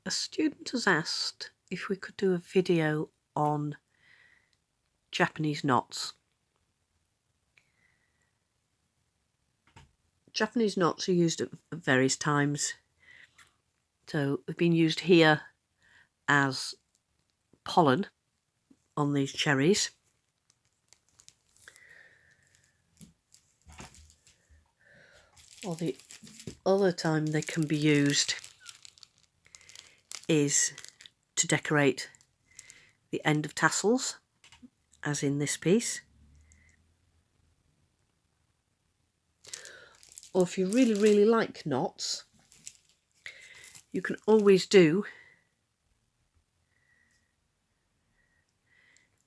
A student has asked if we could do a video on Japanese knots. Japanese knots are used at various times. So they've been used here as pollen on these cherries. Or the other time they can be used is to decorate the end of tassels, as in this piece. Or if you really, really like knots, you can always do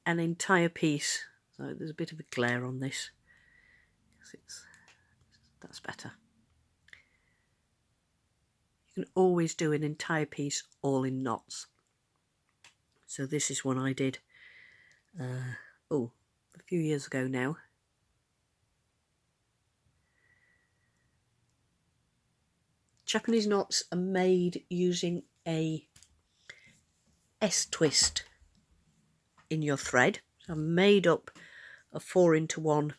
an entire piece. So there's a bit of a glare on this. That's better. You can always do an entire piece all in knots. So this is one I did a few years ago now. Japanese knots are made using a S-twist in your thread. So I've made up a 4-into-1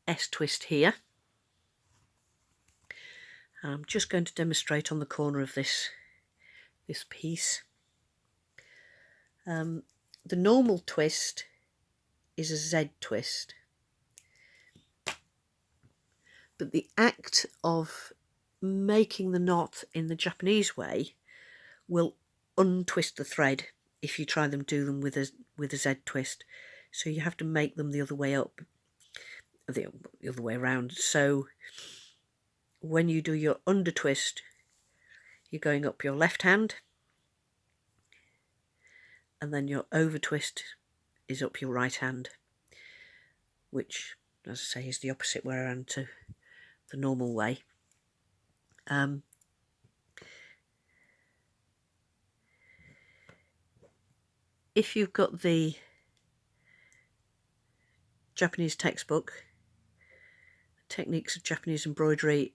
S-twist here. I'm just going to demonstrate on the corner of this piece. The normal twist is a Z twist, but the act of making the knot in the Japanese way will untwist the thread if you try them do them with a Z twist. So you have to make them the other way up, the other way around. So when you do your under twist, you're going up your left hand, and then your over twist is up your right hand, which, as I say, is the opposite way around to the normal way. If you've got the Japanese textbook, Techniques of Japanese Embroidery,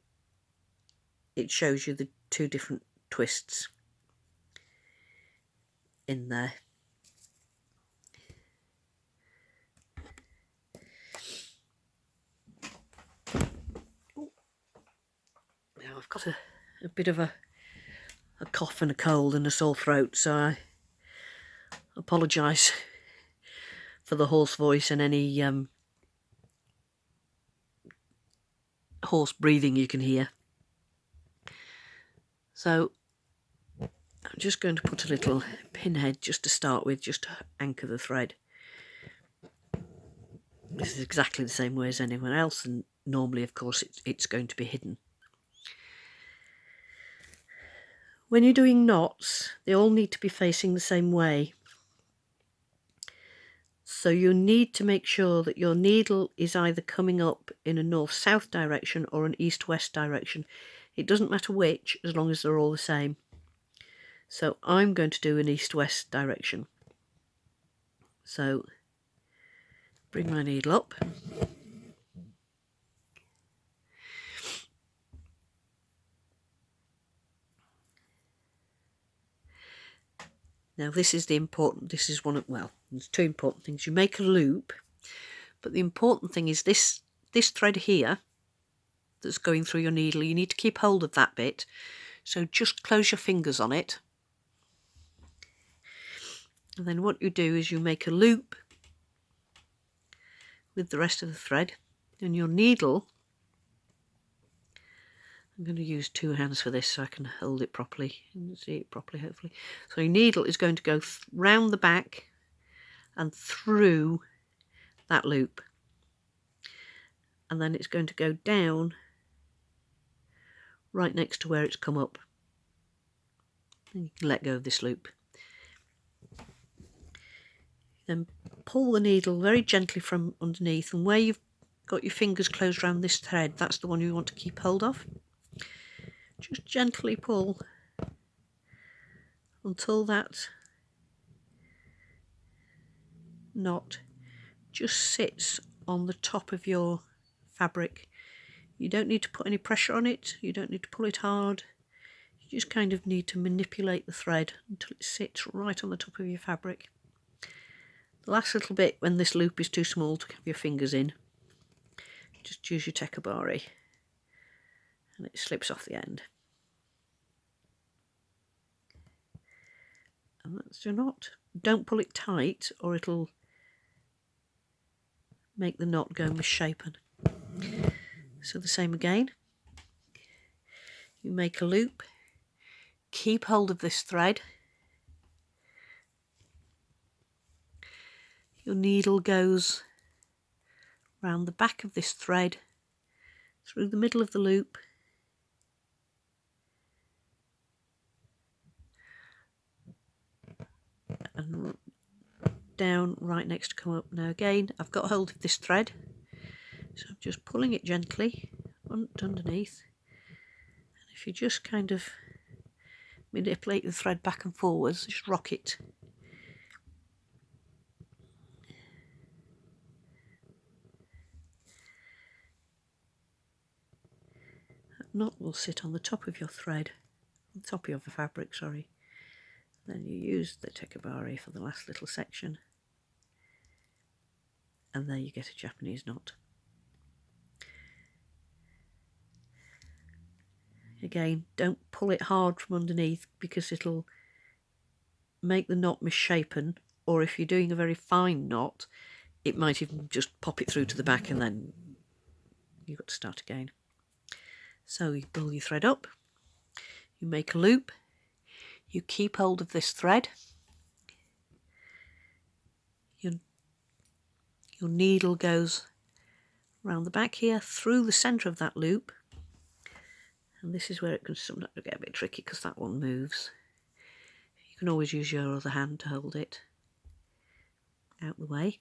it shows you the 2 different twists in there. Now I've got a bit of a cough and a cold and a sore throat, so I apologise for the hoarse voice and any hoarse breathing you can hear. So I'm just going to put a little pinhead just to start with, just to anchor the thread. This is exactly the same way as anyone else, and normally, of course, it's going to be hidden. When you're doing knots, they all need to be facing the same way. So you need to make sure that your needle is either coming up in a north-south direction or an east-west direction. It doesn't matter which, as long as they're all the same. So I'm going to do an east-west direction. So bring my needle up. Now this is one of, well, there's 2 important things. You make a loop, but the important thing is this thread here that's going through your needle, you need to keep hold of that bit. So just close your fingers on it. And then what you do is you make a loop with the rest of the thread, and your needle, I'm going to use 2 hands for this so I can hold it properly and see it properly, hopefully. So your needle is going to go round the back and through that loop, and then it's going to go down right next to where it's come up. And you can let go of this loop. Then pull the needle very gently from underneath, and where you've got your fingers closed around this thread, that's the one you want to keep hold of. Just gently pull until that knot just sits on the top of your fabric. You don't need to put any pressure on it, you don't need to pull it hard, You just kind of need to manipulate the thread until it sits right on the top of your fabric. The last little bit, when this loop is too small to have your fingers in, just use your tekabari and it slips off the end. And that's your knot. Don't pull it tight or it'll make the knot go misshapen. So the same again. You make a loop, keep hold of this thread. Your needle goes round the back of this thread, through the middle of the loop, and down right next to come up. Now again, I've got hold of this thread, so I'm just pulling it gently underneath. And if you just kind of manipulate the thread back and forwards, just rock it. That knot will sit on the top of your thread, on the top of your fabric, sorry. Then you use the tekabari for the last little section. And there you get a Japanese knot. Again, don't pull it hard from underneath because it'll make the knot misshapen, or if you're doing a very fine knot, it might even just pop it through to the back and then you've got to start again. So you pull your thread up, you make a loop, you keep hold of this thread, your needle goes around the back here, through the centre of that loop, and this is where it can sometimes get a bit tricky because that one moves. You can always use your other hand to hold it out the way.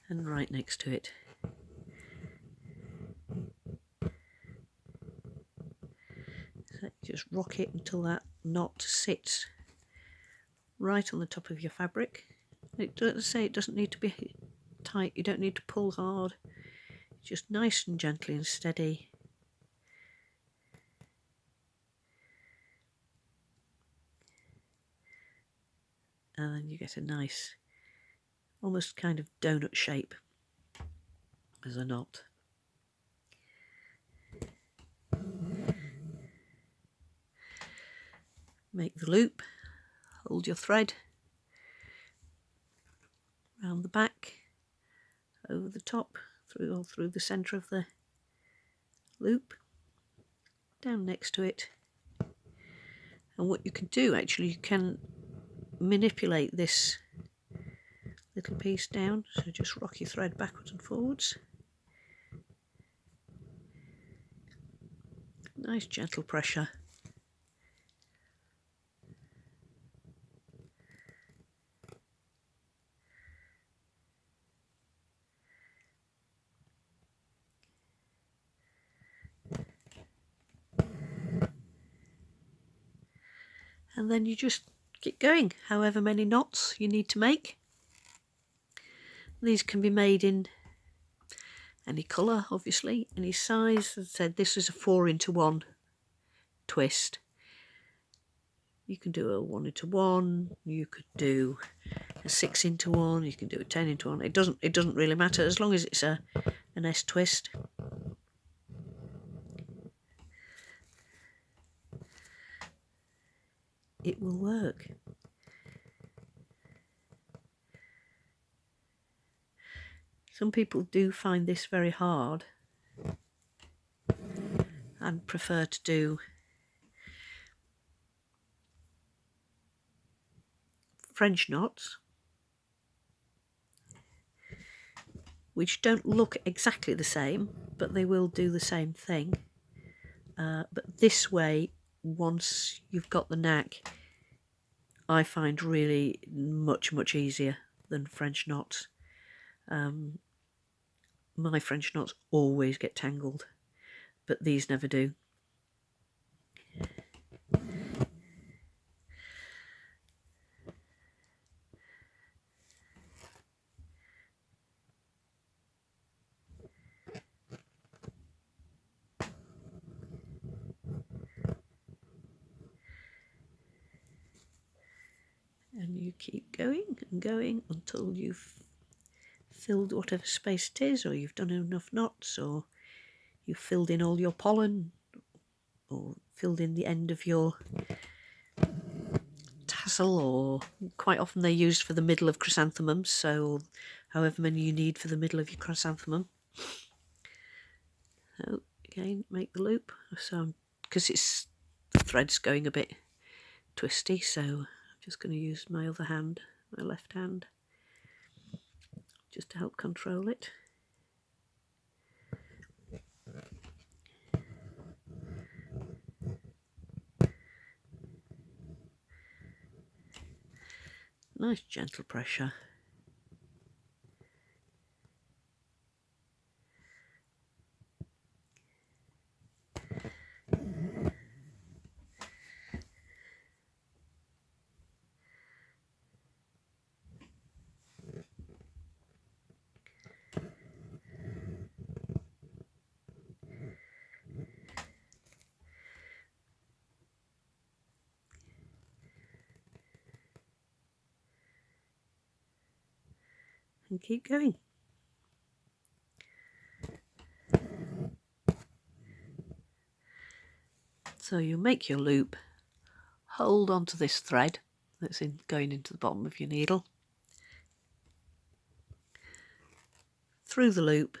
And right next to it. So just rock it until that knot sits right on the top of your fabric. It doesn't need to be tight, you don't need to pull hard, it's just nice and gently and steady. And then you get a nice, almost kind of donut shape as a knot. Make the loop, hold your thread round the back, over the top, through the centre of the loop, down next to it. And what you can do, actually, you can manipulate this little piece down, so just rock your thread backwards and forwards. Nice gentle pressure. And then you just keep going, however many knots you need to make. These can be made in any colour, obviously, any size. As I said, this is a 4-into-1 twist. You can do a 1-into-1, you could do a 6-into-1, you can do a 10-into-1. It doesn't really matter as long as it's an S twist. It will work. Some people do find this very hard and prefer to do French knots, which don't look exactly the same, but they will do the same thing. But this way, once you've got the knack, I find really much easier than French knots. My French knots always get tangled, but these never do. keep going and going until you've filled whatever space it is, or you've done enough knots, or you've filled in all your pollen, or filled in the end of your tassel, or quite often they're used for the middle of chrysanthemums, so however many you need for the middle of your chrysanthemum. So again, make the loop. So because the thread's going a bit twisty, so I'm just going to use my other hand, my left hand, just to help control it. Nice gentle pressure. And keep going. So you make your loop, hold onto this thread that's going into the bottom of your needle, through the loop,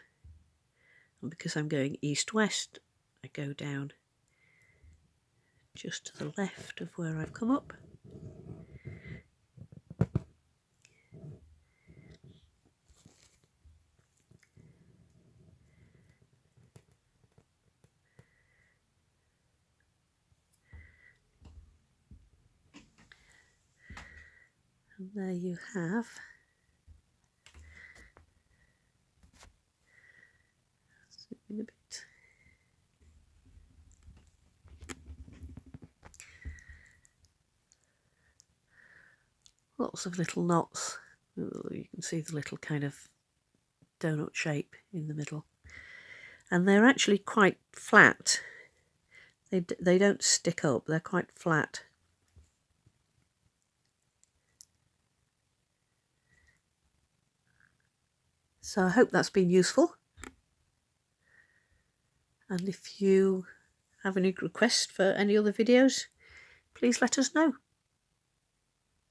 and because I'm going east-west, I go down just to the left of where I've come up. And there you have a bit. Lots of little knots. You can see the little kind of donut shape in the middle, and they're actually quite flat. They don't stick up, they're quite flat. So I hope that's been useful, and if you have any requests for any other videos, please let us know.